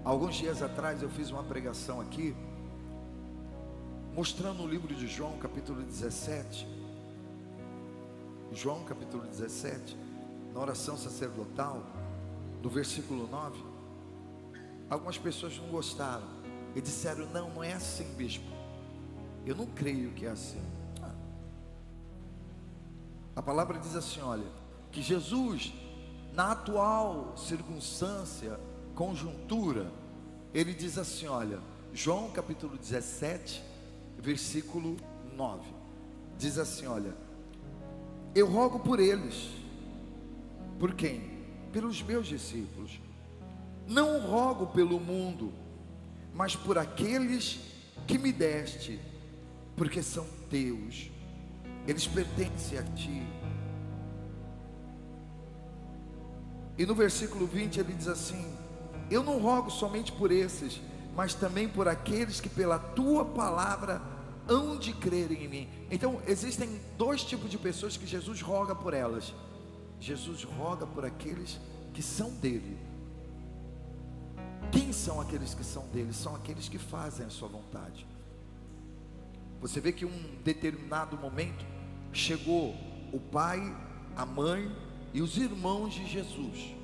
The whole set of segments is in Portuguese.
Alguns dias atrás eu fiz uma pregação aqui, mostrando o livro de João, capítulo 17. João, capítulo 17, na oração sacerdotal, no versículo 9. Algumas pessoas não gostaram e disseram: não é assim, bispo. Eu não creio que é assim. A palavra diz assim, olha, que Jesus, na atual circunstância, conjuntura, ele diz assim, olha, João capítulo 17, versículo 9, diz assim, olha: eu rogo por eles. Por quem? Pelos meus discípulos. Não rogo pelo mundo, mas por aqueles que me deste, porque são teus, eles pertencem a ti. E no versículo 20 ele diz assim: eu não rogo somente por esses, mas também por aqueles que pela tua palavra hão de crer em mim. Então existem dois tipos de pessoas que Jesus roga por elas. Jesus roga por aqueles que são dele. Quem são aqueles que são dele? São aqueles que fazem a sua vontade. Você vê que em um determinado momento chegou o pai, a mãe e os irmãos de Jesus.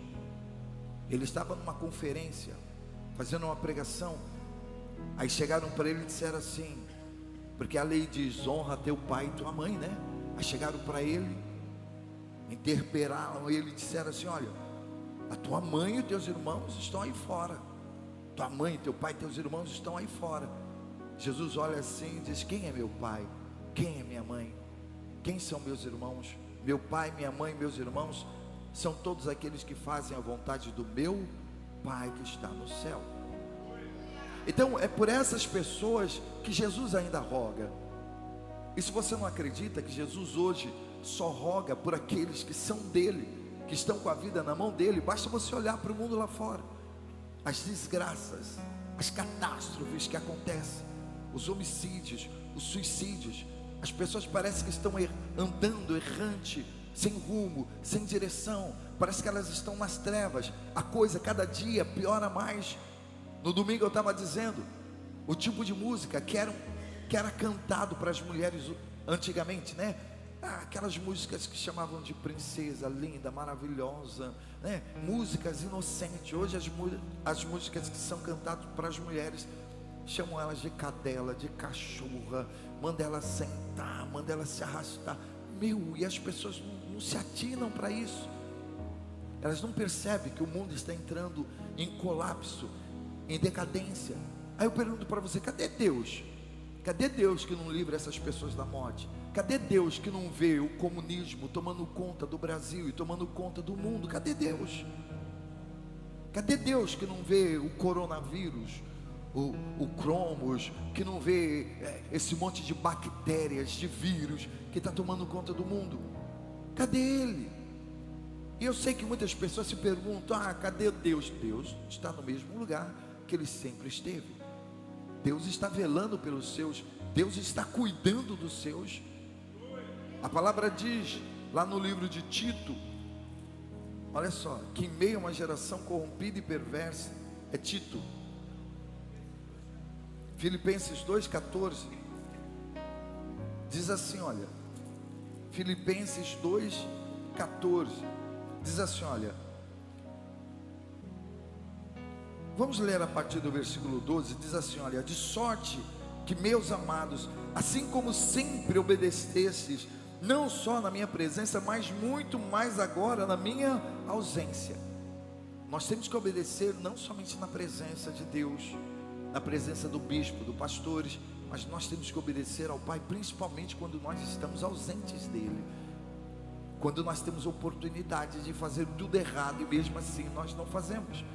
Ele estava numa conferência, fazendo uma pregação. Aí chegaram para ele e disseram assim, porque a lei diz: honra teu pai e tua mãe, né? Aí chegaram para ele, interpelaram ele e disseram assim: olha, a tua mãe e os teus irmãos estão aí fora. Tua mãe, teu pai e teus irmãos estão aí fora. Jesus olha assim e diz: quem é meu pai? Quem é minha mãe? Quem são meus irmãos? Meu pai, minha mãe, meus irmãos são todos aqueles que fazem a vontade do meu Pai que está no céu. Então é por essas pessoas que Jesus ainda roga. E se você não acredita que Jesus hoje só roga por aqueles que são dele, que estão com a vida na mão dele, basta você olhar para o mundo lá fora. As desgraças, as catástrofes que acontecem, os homicídios, os suicídios. As pessoas parecem que estão andando errante, sem rumo, sem direção. Parece que elas estão nas trevas. A coisa cada dia piora mais. No domingo eu estava dizendo o tipo de música que era cantado para as mulheres antigamente, né? Aquelas músicas que chamavam de princesa, linda, maravilhosa, né? Músicas inocentes. Hoje as músicas que são cantadas para as mulheres chamam elas de cadela, de cachorra, manda ela sentar, manda ela se arrastar. E as pessoas não se atinam para isso. Elas não percebem que o mundo está entrando em colapso, em decadência. Aí eu pergunto para você: cadê Deus? Cadê Deus que não livra essas pessoas da morte? Cadê Deus que não vê o comunismo tomando conta do Brasil e tomando conta do mundo? Cadê Deus? Cadê Deus que não vê o coronavírus, o cromos, que não vê esse monte de bactérias, de vírus que está tomando conta do mundo? Cadê Ele? E eu sei que muitas pessoas se perguntam: cadê Deus? Deus está no mesmo lugar que Ele sempre esteve. Deus está velando pelos seus, Deus está cuidando dos seus. A palavra diz lá no livro de Tito, olha só, que em meio a uma geração corrompida e perversa, é Tito, Filipenses 2,14, diz assim, olha, Filipenses 2,14, diz assim, olha, vamos ler a partir do versículo 12, diz assim, olha, de sorte que, meus amados, assim como sempre obedecestes, não só na minha presença, mas muito mais agora na minha ausência. Nós temos que obedecer não somente na presença de Deus, na presença do bispo, dos pastores, mas nós temos que obedecer ao Pai, principalmente quando nós estamos ausentes dele, quando nós temos oportunidade de fazer tudo errado e mesmo assim nós não fazemos.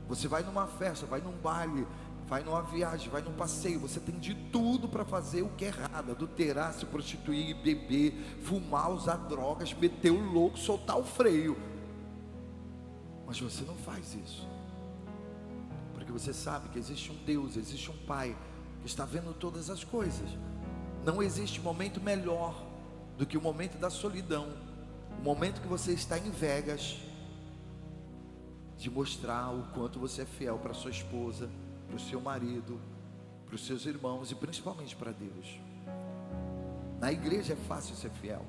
Você vai numa festa, vai num baile, vai numa viagem, vai num passeio, você tem de tudo para fazer o que é errado: adulterar, se prostituir, beber, fumar, usar drogas, meter o louco, soltar o freio. Mas você não faz isso, porque você sabe que existe um Deus, existe um Pai que está vendo todas as coisas. Não existe momento melhor do que o momento da solidão, o momento que você está em Vegas, de mostrar o quanto você é fiel para sua esposa, para o seu marido, para os seus irmãos e principalmente para Deus. Na igreja é fácil ser fiel,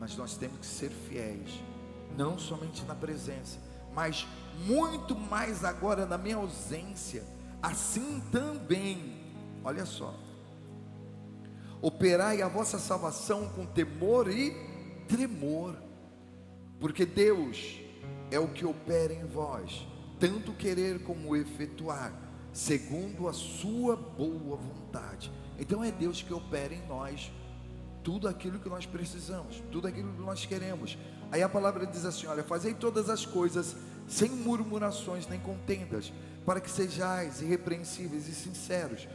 mas nós temos que ser fiéis, não somente na presença, mas muito mais agora na minha ausência. Assim também, olha só, operai a vossa salvação com temor e tremor, porque Deus é o que opera em vós, tanto querer como efetuar, segundo a sua boa vontade. Então é Deus que opera em nós tudo aquilo que nós precisamos, tudo aquilo que nós queremos. Aí a palavra diz assim: olha, fazei todas as coisas sem murmurações nem contendas, para que sejais irrepreensíveis e sinceros,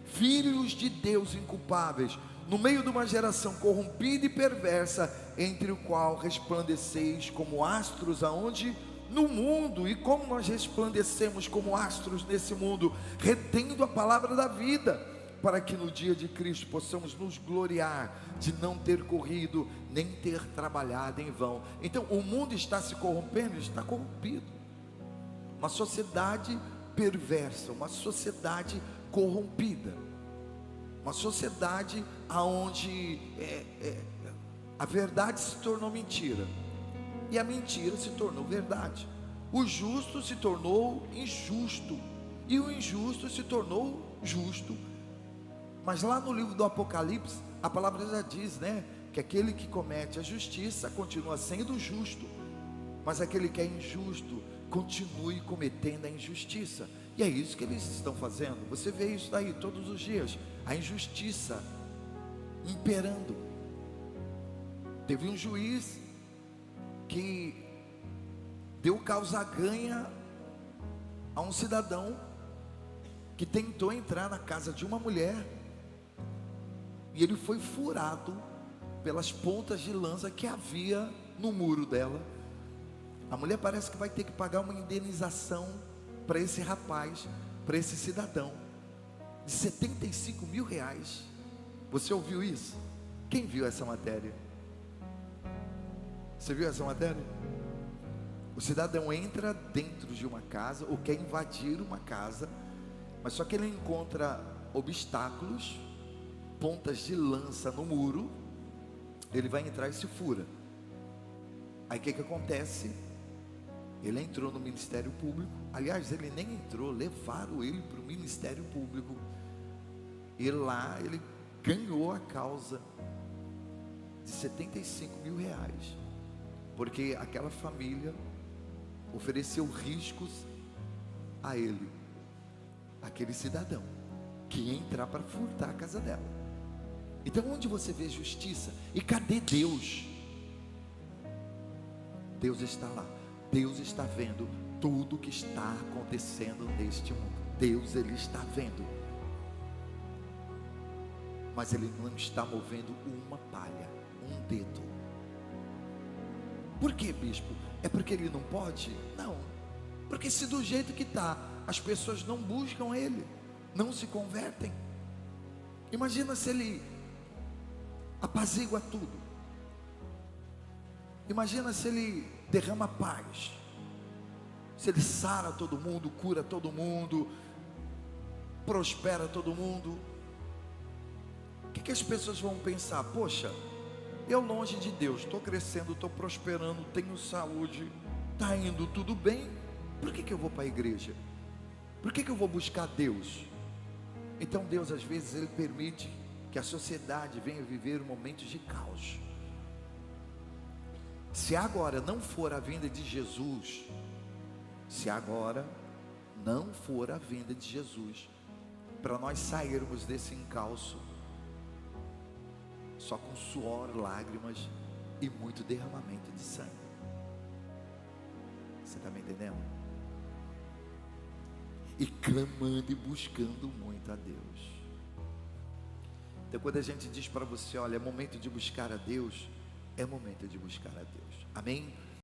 filhos de Deus inculpáveis, no meio de uma geração corrompida e perversa, entre o qual resplandeceis como astros aonde? No mundo. E como nós resplandecemos como astros nesse mundo? Retendo a palavra da vida, para que no dia de Cristo possamos nos gloriar de não ter corrido, nem ter trabalhado em vão. Então o mundo está se corrompendo, está corrompido. Uma sociedade perversa, uma sociedade corrompida, uma sociedade onde a verdade se tornou mentira, e a mentira se tornou verdade. O justo se tornou injusto, e o injusto se tornou justo. Mas lá no livro do Apocalipse, a palavra já diz, né, que aquele que comete a justiça continua sendo justo, mas aquele que é injusto continue cometendo a injustiça. E é isso que eles estão fazendo. Você vê isso daí todos os dias, a injustiça imperando. Teve um juiz que deu causa ganha a um cidadão que tentou entrar na casa de uma mulher, e ele foi furado pelas pontas de lança que havia no muro dela. A mulher parece que vai ter que pagar uma indenização para esse rapaz, para esse cidadão, de 75 mil reais. Você ouviu isso? Quem viu essa matéria? Você viu essa matéria? O cidadão entra dentro de uma casa, ou quer invadir uma casa, mas só que ele encontra obstáculos, pontas de lança no muro. Ele vai entrar e se fura. Aí o que acontece? Ele entrou no Ministério Público. Aliás, ele nem entrou, levaram ele para o Ministério Público, e lá ele ganhou a causa de 75 mil reais, porque aquela família ofereceu riscos a ele, aquele cidadão que ia entrar para furtar a casa dela. Então onde você vê justiça? E cadê Deus? Deus está lá. Deus está vendo tudo que está acontecendo neste mundo. Deus, Ele está vendo, mas Ele não está movendo uma palha, um dedo. Por que, bispo? É porque Ele não pode? Não, porque se do jeito que está, as pessoas não buscam Ele, não se convertem. Imagina se Ele apazigua tudo. Imagina se Ele derrama paz, se Ele sara todo mundo, cura todo mundo, prospera todo mundo. O que as pessoas vão pensar? Poxa, eu longe de Deus, estou crescendo, estou prosperando, tenho saúde, está indo tudo bem, por que eu vou para a igreja? Por que eu vou buscar Deus? Então Deus às vezes Ele permite que a sociedade venha viver momentos de caos. Se agora não for a vinda de Jesus, se agora não for a vinda de Jesus, para nós sairmos desse encalço, só com suor, lágrimas e muito derramamento de sangue. Você está me entendendo? E clamando e buscando muito a Deus. Então quando a gente diz para você, olha, é momento de buscar a Deus, é momento de buscar a Deus. Amém?